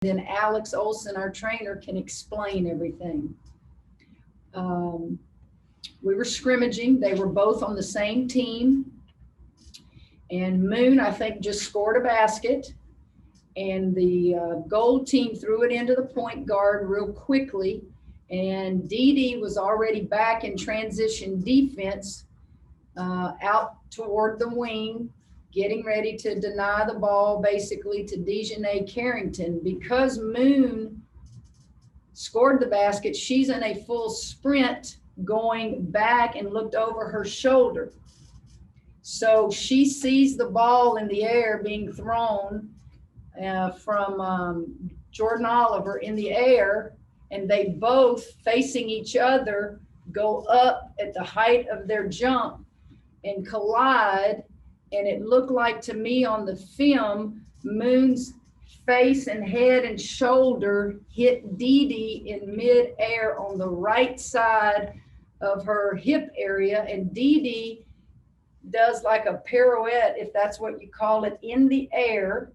Then Alex Olson, our trainer, can explain everything. We were scrimmaging. They were both on the same team. And Moon, I think, just scored a basket. And the gold team threw it into the point guard real quickly. And Dede was already back in transition defense out toward the wing, getting ready to deny the ball basically to Dejanay Carrington. Because Moon scored the basket, she's in a full sprint going back and looked over her shoulder. So she sees the ball in the air being thrown from Jordan Oliver in the air, and they both facing each other go up at the height of their jump and collide. And it looked like to me on the film, Moon's face and head and shoulder hit Dede in mid-air on the right side of her hip area, and Dede does like a pirouette, if that's what you call it, in the air.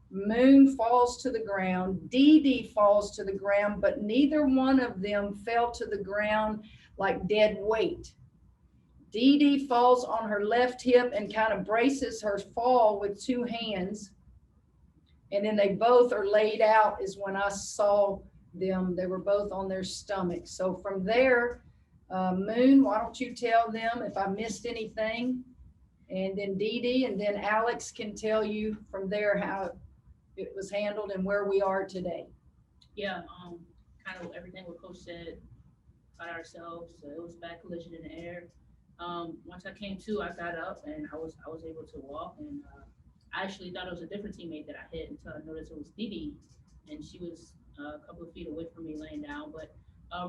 Moon falls to the ground, Dede falls to the ground, but neither one of them fell to the ground like dead weight. Dede falls on her left hip and kind of braces her fall with two hands. And then they both are laid out is when I saw them. They were both on their stomachs. So from there, Moon, why don't you tell them if I missed anything? And then Dede, and then Alex can tell you from there how it was handled and where we are today. Yeah, kind of everything what Coach said about ourselves. It was bad collision in the air. Once I came to, I got up and I was able to walk, and I actually thought it was a different teammate that I hit until I noticed it was Dede, and she was a couple of feet away from me laying down. But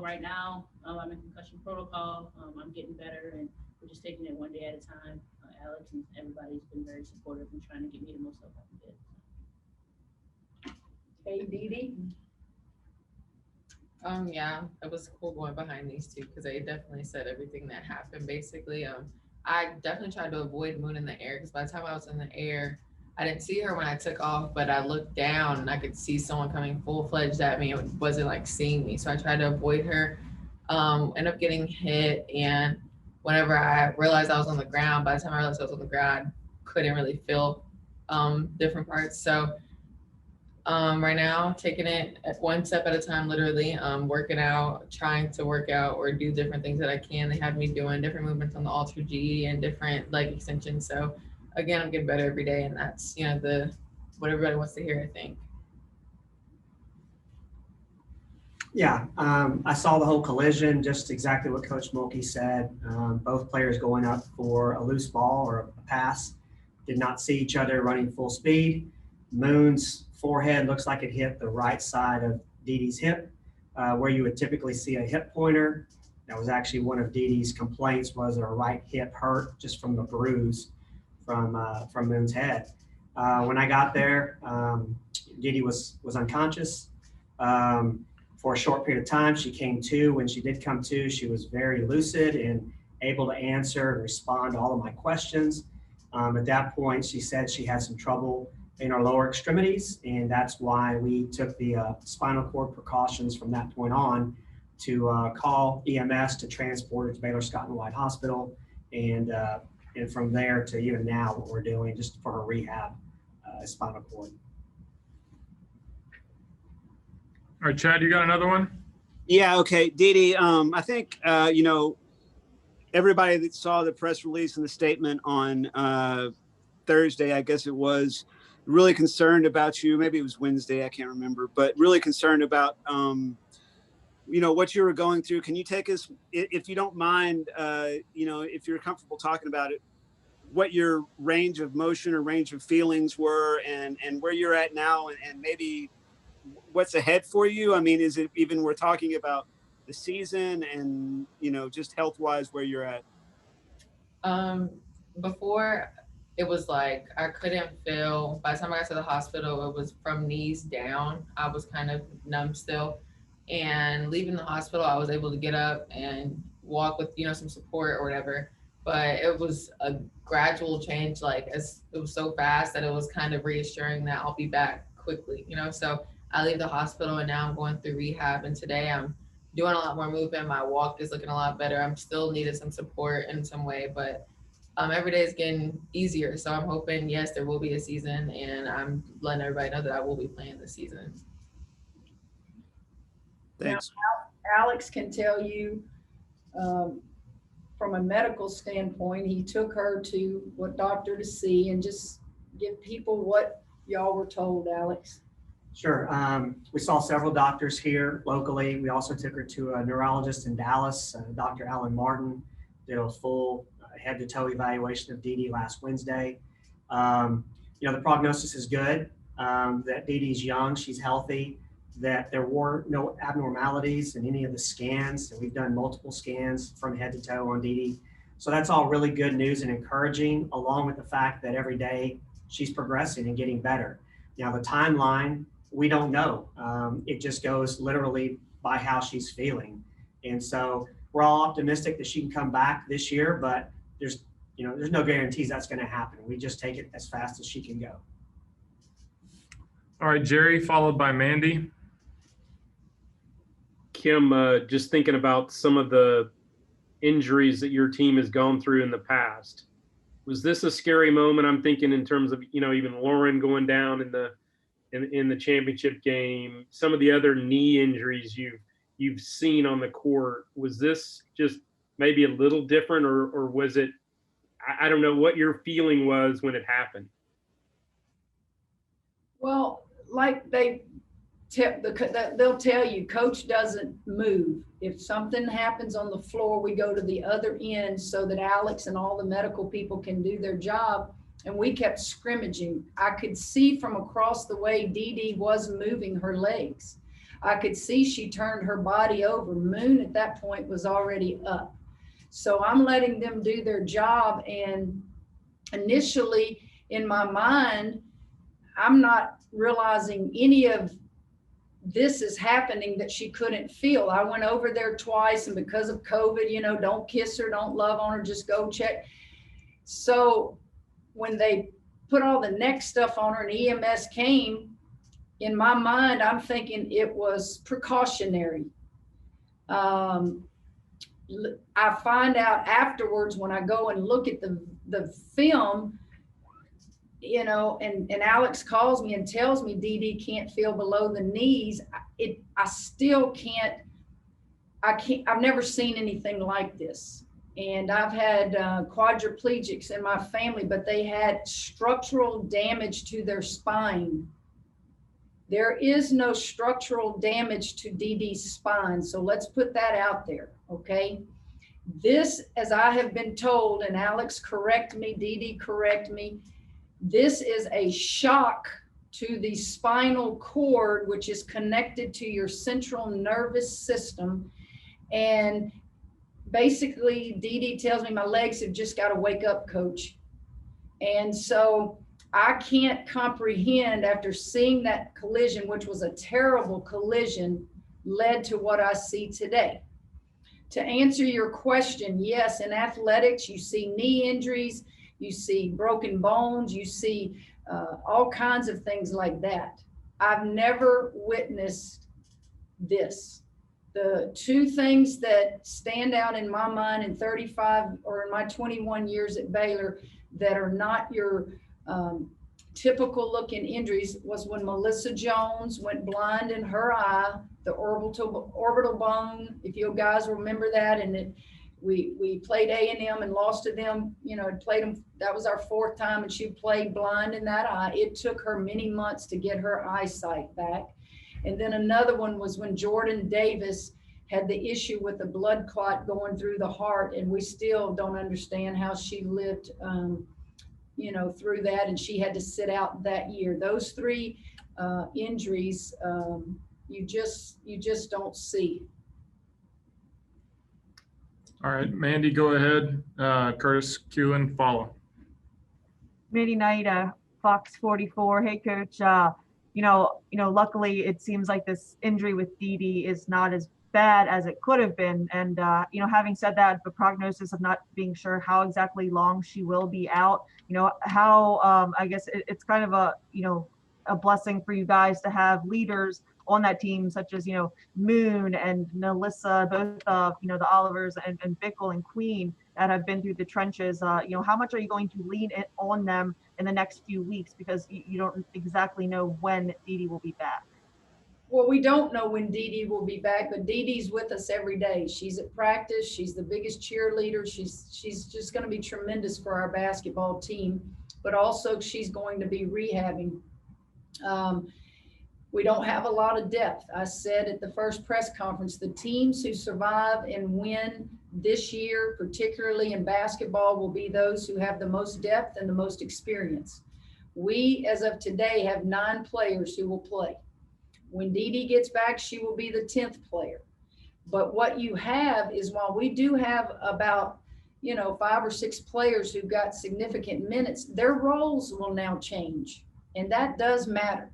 right now, I'm in concussion protocol. I'm getting better, and we're just taking it one day at a time. Alex and everybody's been very supportive and trying to get me the most help I can get. Hey, Dede. Yeah, it was cool going behind these two because they definitely said everything that happened. Basically, I definitely tried to avoid Moon in the air because by the time I was in the air, I didn't see her when I took off, but I looked down and I could see someone coming full-fledged at me. It wasn't like seeing me, so I tried to avoid her. Ended up getting hit, and whenever I realized I was on the ground, by the time I realized I was on the ground, I couldn't really feel different parts. So right now, taking it one step at a time, literally, working out, trying to work out or do different things that I can. They have me doing different movements on the Ultra G and different leg extensions. So again, I'm getting better every day, and that's, what everybody wants to hear, I think. Yeah, I saw the whole collision, just exactly what Coach Mulkey said. Both players going up for a loose ball or a pass, did not see each other running full speed. Moon's forehead looks like it hit the right side of Dede's hip, where you would typically see a hip pointer. That was actually one of Dede's complaints, was her right hip hurt just from the bruise from Moon's head. When I got there, Dede was unconscious. For a short period of time, she came to. When she did come to, she was very lucid and able to answer and respond to all of my questions. At that point, she said she had some trouble in her lower extremities, and that's why we took the spinal cord precautions from that point on to call EMS to transport her to Baylor Scott and White Hospital, and from there to even now what we're doing just for her rehab spinal cord. All right, Chad, you got another one? Yeah, okay. Dede, I think, everybody that saw the press release and the statement on Thursday, I guess it was, really concerned about you. Maybe it was Wednesday, I can't remember, but really concerned about, what you were going through. Can you take us, if you don't mind, if you're comfortable talking about it, what your range of motion or range of feelings were, and where you're at now, and maybe what's ahead for you? I mean, is it even, we're talking about the season and, just health-wise where you're at? Before, it was like I couldn't feel. By the time I got to the hospital, it was from knees down. I was kind of numb still. And leaving the hospital, I was able to get up and walk with, some support or whatever. But it was a gradual change. It was so fast that it was kind of reassuring that I'll be back quickly, So I leave the hospital and now I'm going through rehab. And today I'm doing a lot more movement. My walk is looking a lot better. I'm still needed some support in some way, but every day is getting easier. So I'm hoping, yes, there will be a season, and I'm letting everybody know that I will be playing this season. Thanks. Now, Alex can tell you, from a medical standpoint, he took her to what doctor to see, and just give people what y'all were told, Alex. Sure. We saw several doctors here locally. We also took her to a neurologist in Dallas, Dr. Alan Martin, did a full head to toe evaluation of Dede last Wednesday. The prognosis is good, that Dede's young, she's healthy, that there were no abnormalities in any of the scans. And we've done multiple scans from head to toe on Dede. So that's all really good news and encouraging, along with the fact that every day she's progressing and getting better. Now the timeline, we don't know. It just goes literally by how she's feeling. And so we're all optimistic that she can come back this year, but there's no guarantees that's going to happen. We just take it as fast as she can go. All right, Jerry, followed by Mandy. Kim, just thinking about some of the injuries that your team has gone through in the past, was this a scary moment? I'm thinking in terms of, even Lauren going down in the championship game, some of the other knee injuries you've seen on the court. Was this just maybe a little different, or was it, I don't know what your feeling was when it happened? Well, like they'll tell you, coach doesn't move. If something happens on the floor, we go to the other end so that Alex and all the medical people can do their job. And we kept scrimmaging. I could see from across the way Dede was moving her legs. I could see she turned her body over. Moon at that point was already up. So I'm letting them do their job. And initially in my mind, I'm not realizing any of this is happening that she couldn't feel. I went over there twice, and because of COVID, don't kiss her, don't love on her, just go check. So when they put all the neck stuff on her and EMS came, in my mind, I'm thinking it was precautionary. I find out afterwards when I go and look at the film, and Alex calls me and tells me Dede can't feel below the knees. I've never seen anything like this. And I've had quadriplegics in my family, but they had structural damage to their spine. There is no structural damage to Dede's spine. So let's put that out there, okay? This, as I have been told, and Alex correct me, Dede correct me, this is a shock to the spinal cord, which is connected to your central nervous system. And basically, Dede tells me my legs have just got to wake up, coach. And so I can't comprehend, after seeing that collision, which was a terrible collision, led to what I see today. To answer your question, yes, in athletics, you see knee injuries, you see broken bones, you see all kinds of things like that. I've never witnessed this. The two things that stand out in my mind in 35 or in my 21 years at Baylor that are not your typical looking injuries was when Melissa Jones went blind in her eye, the orbital bone, if you guys remember that, and we played A&M and lost to them, played them, that was our fourth time, and she played blind in that eye. It took her many months to get her eyesight back. And then another one was when Jordan Davis had the issue with the blood clot going through the heart, and we still don't understand how she lived through that, and she had to sit out that year. Those three injuries, you just don't see. All right, Mandy, go ahead. Curtis Kuhn, follow. Mandy Knight, Fox 44. Hey, Coach. Luckily it seems like this injury with Dede is not as bad as it could have been. And, having said that, the prognosis of not being sure how exactly long she will be out, how, I guess it's kind of a blessing for you guys to have leaders on that team, such as, Moon and Melissa, both of, the Olivers and Bickle and Queen that have been through the trenches. How much are you going to lean on them in the next few weeks? Because you don't exactly know when Dede will be back. Well, we don't know when Dede will be back, but Dede's with us every day. She's at practice. She's the biggest cheerleader. She's just going to be tremendous for our basketball team, but also she's going to be rehabbing. We don't have a lot of depth. I said at the first press conference, the teams who survive and win this year, particularly in basketball, will be those who have the most depth and the most experience. We, as of today, have 9 players who will play. When Dede gets back, she will be the 10th player. But what you have is, while we do have about, 5 or 6 players who got significant minutes, their roles will now change. And that does matter.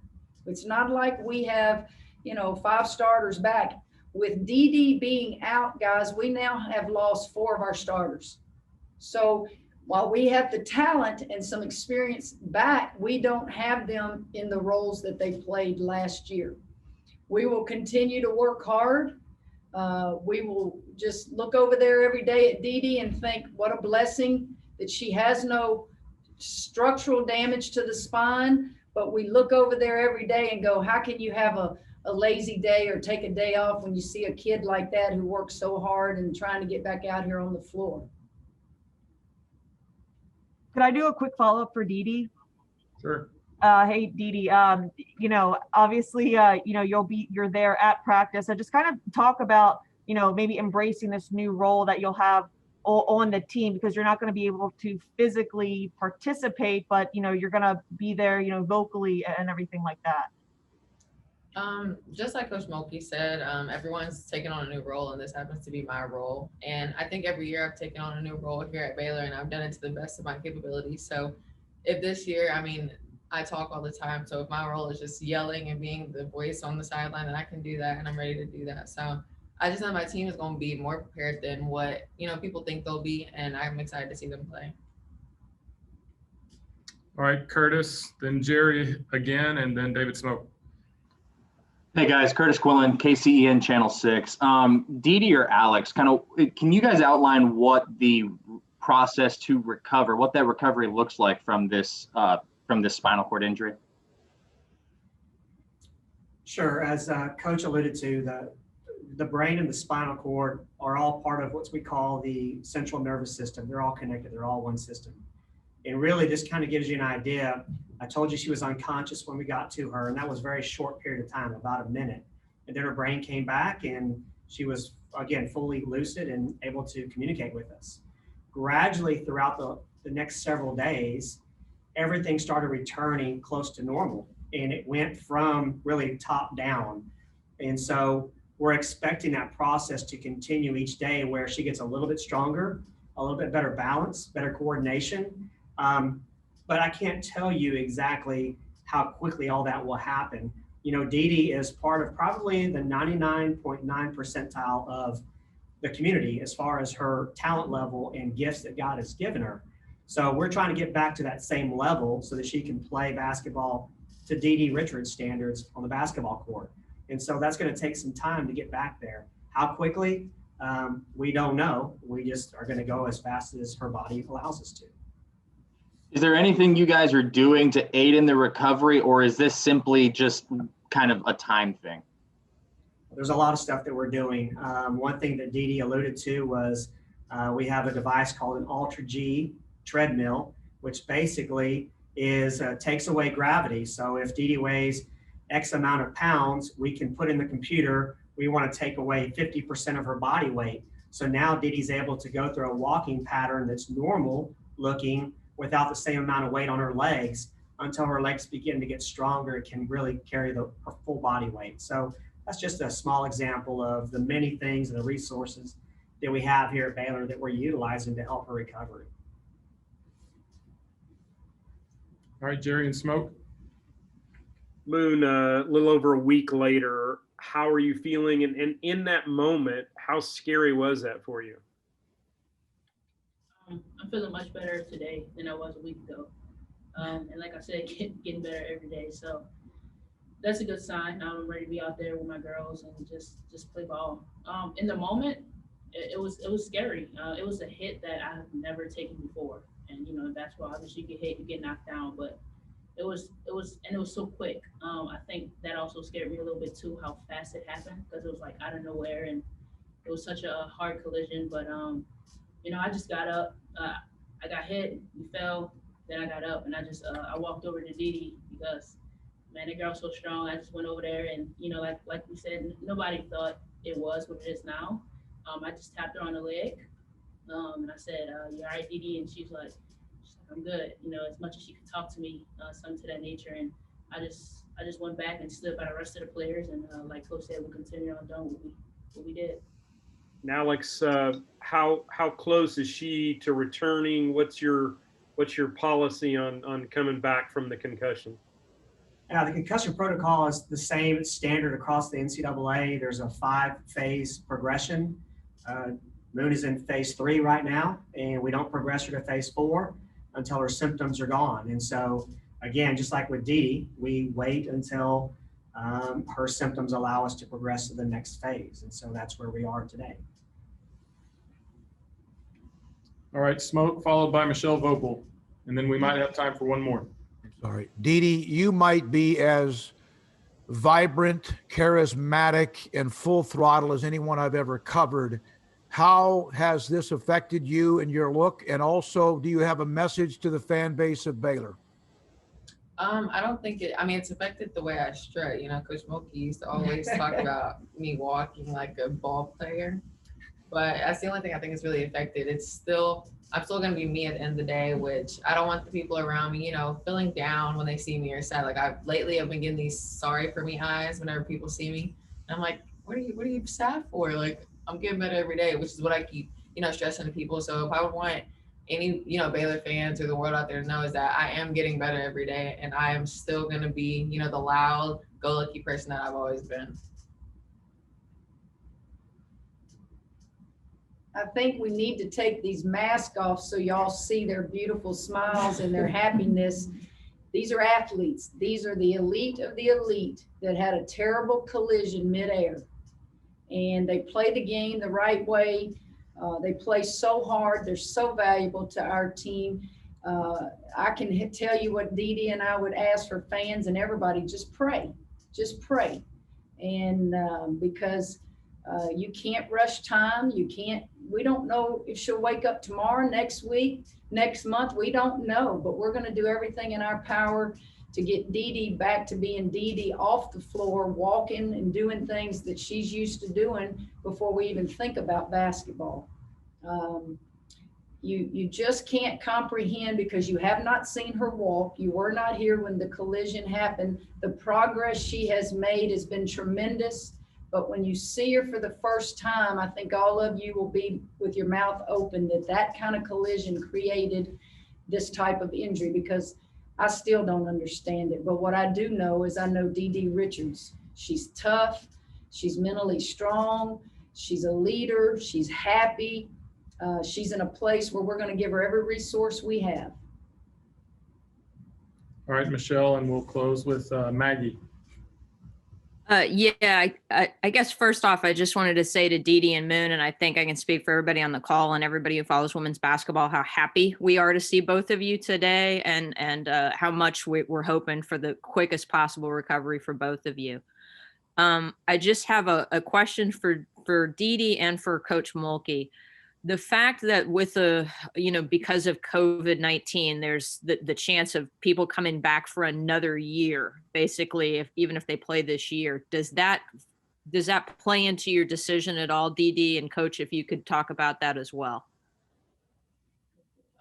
It's not like we have, 5 starters back. With Dede being out, guys, we now have lost 4 of our starters. So while we have the talent and some experience back, we don't have them in the roles that they played last year. We will continue to work hard. We will just look over there every day at Dede and think, what a blessing that she has no structural damage to the spine. But we look over there every day and go, how can you have a lazy day or take a day off when you see a kid like that who works so hard and trying to get back out here on the floor? Could I do a quick follow-up for Dede? Sure. Hey, Dede, obviously, you're there at practice. So just kind of talk about, maybe embracing this new role that you'll have on the team, because you're not going to be able to physically participate, but, you're going to be there, vocally and everything like that. Just like Coach Mulkey said, everyone's taking on a new role, and this happens to be my role. And I think every year I've taken on a new role here at Baylor, and I've done it to the best of my capabilities. So if this year, I talk all the time. So if my role is just yelling and being the voice on the sideline, then I can do that, and I'm ready to do that. So I just know my team is going to be more prepared than what, people think they'll be, and I'm excited to see them play. All right, Curtis, then Jerry again, and then David Smoke. Hey guys, Curtis Quillen, KCEN Channel 6. Dede or Alex, can you guys outline what the process to recover, what that recovery looks like from this spinal cord injury? Sure. As Coach alluded to, the brain and the spinal cord are all part of what we call the central nervous system. They're all connected. They're all one system. And really, this kind of gives you an idea. I told you she was unconscious when we got to her, and that was a very short period of time, about a minute. And then her brain came back, and she was, again, fully lucid and able to communicate with us. Gradually, throughout the next several days, everything started returning close to normal, and it went from really top down. And so we're expecting that process to continue each day, where she gets a little bit stronger, a little bit better balance, better coordination. But I can't tell you exactly how quickly all that will happen. Dede is part of probably the 99.9 percentile of the community as far as her talent level and gifts that God has given her. So we're trying to get back to that same level so that she can play basketball to Dede Richards standards on the basketball court. And so that's going to take some time to get back there. How quickly? We don't know. We just are going to go as fast as her body allows us to. Is there anything you guys are doing to aid in the recovery, or is this simply just kind of a time thing? There's a lot of stuff that we're doing. One thing that Dede alluded to was we have a device called an Ultra G treadmill, which basically takes away gravity. So if Dede weighs X amount of pounds, we can put in the computer, we want to take away 50% of her body weight. So now Dede's able to go through a walking pattern that's normal looking without the same amount of weight on her legs until her legs begin to get stronger. It can really carry her full body weight. So that's just a small example of the many things and the resources that we have here at Baylor that we're utilizing to help her recovery. All right, Jerry and Smoke. Moon, a little over a week later, how are you feeling? And in that moment, how scary was that for you? I'm feeling much better today than I was a week ago. And like I said, getting better every day. So that's a good sign. I'm ready to be out there with my girls and just play ball. In the moment, it was scary. It was a hit that I've never taken before, and in basketball, obviously you get hit, you get knocked down, but it was so quick. I think that also scared me a little bit too, how fast it happened because it was like out of nowhere and it was such a hard collision. But I just got up. I got hit, we fell, then I got up and I walked over to Dede because man, that girl's so strong. I just went over there and like we said, nobody thought it was what it is now. I just tapped her on the leg, and I said, "You all right, Dede?" And she's like, "I'm good." As much as she could talk to me, something to that nature. And I just went back and stood by the rest of the players, and like Coach said, we'll continue on doing what we did. And Alex, how close is she to returning? What's your policy on coming back from the concussion? The concussion protocol is the same. It's standard across the NCAA. There's a 5-phase progression. Moon is in phase 3 right now, and we don't progress her to phase 4 until her symptoms are gone. And so, again, just like with Dede, we wait until her symptoms allow us to progress to the next phase. And so that's where we are today. All right, Smoke, followed by Michelle Vogel, and then we might have time for one more. Sorry. Dede, you might be as vibrant, charismatic, and full throttle as anyone I've ever covered. How has this affected you and your look? And also, do you have a message to the fan base of Baylor? I don't think it's affected the way I strut. Coach Mulkey used to always talk about me walking like a ball player. But that's the only thing I think is really affected. I'm still going to be me at the end of the day, which I don't want the people around me, feeling down when they see me or sad. Like I've been getting these sorry for me eyes whenever people see me. And I'm like, what are you sad for? Like, I'm getting better every day, which is what I keep, stressing to people. So if I would want any, Baylor fans or the world out there to know is that I am getting better every day and I am still going to be, the loud, go-lucky person that I've always been. I think we need to take these masks off so y'all see their beautiful smiles and their happiness. These are athletes. These are the elite of the elite that had a terrible collision midair. And they play the game the right way. They play so hard. They're so valuable to our team. I can tell you what Dede and I would ask for fans and everybody, just pray. Just pray. And because you can't rush time. We don't know if she'll wake up tomorrow, next week, next month. We don't know, but we're going to do everything in our power to get Dede back to being Dede off the floor, walking and doing things that she's used to doing before we even think about basketball. You just can't comprehend because you have not seen her walk. You were not here when the collision happened. The progress she has made has been tremendous. But when you see her for the first time, I think all of you will be with your mouth open that kind of collision created this type of injury, because I still don't understand it. But what I do know is I know Dede Richards. She's tough. She's mentally strong. She's a leader. She's happy. She's in a place where we're going to give her every resource we have. All right, Michelle, and we'll close with Maggie. Yeah, I guess first off, I just wanted to say to Dede and Moon, and I think I can speak for everybody on the call and everybody who follows women's basketball, how happy we are to see both of you today, and how much we're hoping for the quickest possible recovery for both of you. I just have a question for Dede and for Coach Mulkey. The fact that with because of COVID-19, there's the chance of people coming back for another year, basically, even if they play this year, does that play into your decision at all, Dede and Coach, if you could talk about that as well?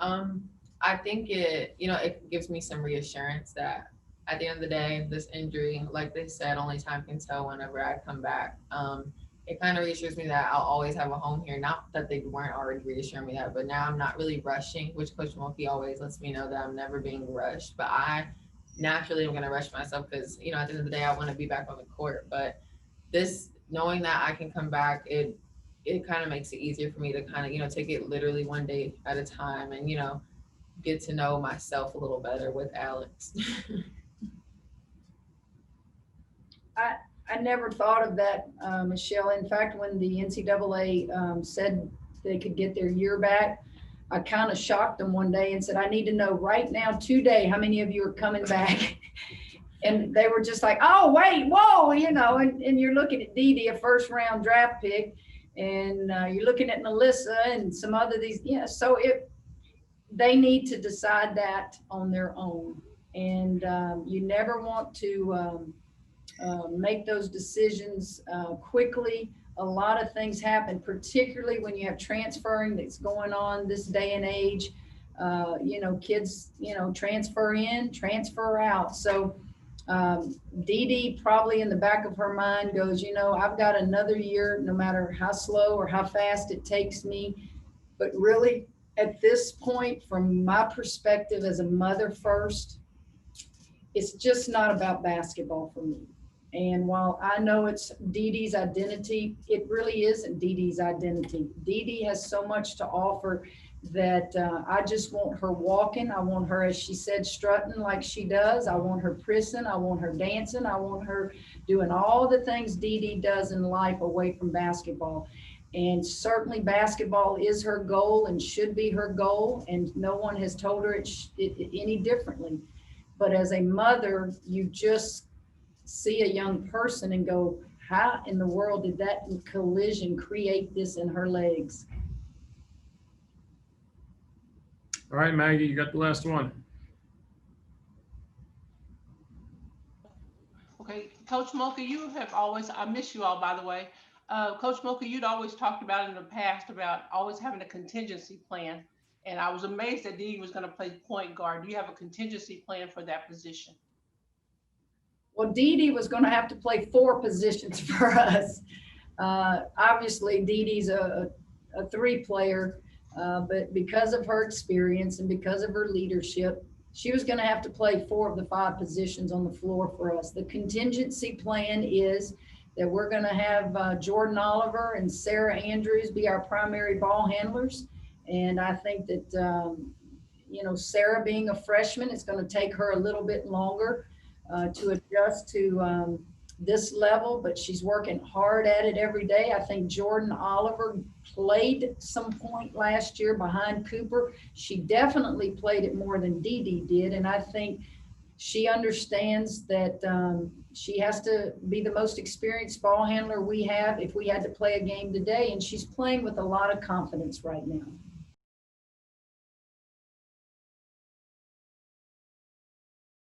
I think it gives me some reassurance that at the end of the day, this injury, like they said, only time can tell whenever I come back. It kind of reassures me that I'll always have a home here. Not that they weren't already reassuring me that, but now I'm not really rushing, which Coach Mulkey always lets me know that I'm never being rushed. But I naturally am going to rush myself because, at the end of the day, I want to be back on the court. But this, knowing that I can come back, it kind of makes it easier for me to kind of, take it literally one day at a time and, get to know myself a little better with Alex. I never thought of that, Michelle. In fact, when the NCAA said they could get their year back, I kind of shocked them one day and said, I need to know right now, today, how many of you are coming back? And they were just like, oh, wait, whoa, you know, and you're looking at Dede, a first round draft pick, and you're looking at Melissa and some other these, yeah, so they need to decide that on their own. And you never want to make those decisions quickly. A lot of things happen, particularly when you have transferring that's going on this day and age. You know, kids, you know, transfer in, transfer out. So Dede probably in the back of her mind goes, you know, I've got another year, no matter how slow or how fast it takes me. But really, at this point, from my perspective as a mother first, it's just not about basketball for me. And while I know it's Dede's identity, it really isn't Dede's identity. Dede has so much to offer that I just want her walking. I want her, as she said, strutting like she does. I want her prissing. I want her dancing. I want her doing all the things Dede does in life away from basketball. And certainly basketball is her goal and should be her goal. And no one has told her it any differently. But as a mother, you just see a young person and go, how in the world did that collision create this in her legs? All right, Maggie, you got the last one. Okay, Coach Mocha, you have always, I miss you all, by the way. Coach Mocha, you'd always talked about in the past about always having a contingency plan. And I was amazed that Dede was going to play point guard. Do you have a contingency plan for that position? Well, Dede was going to have to play 4 positions for us. Obviously, Dede's a 3 player, but because of her experience and because of her leadership, she was going to have to play 4 of the 5 positions on the floor for us. The contingency plan is that we're going to have Jordan Oliver and Sarah Andrews be our primary ball handlers. And I think that, you know, Sarah being a freshman, it's going to take her a little bit longer to adjust to this level, but she's working hard at it every day. I think Jordan Oliver played some point last year behind Cooper. She definitely played it more than Dede did. And I think she understands that she has to be the most experienced ball handler we have if we had to play a game today. And she's playing with a lot of confidence right now.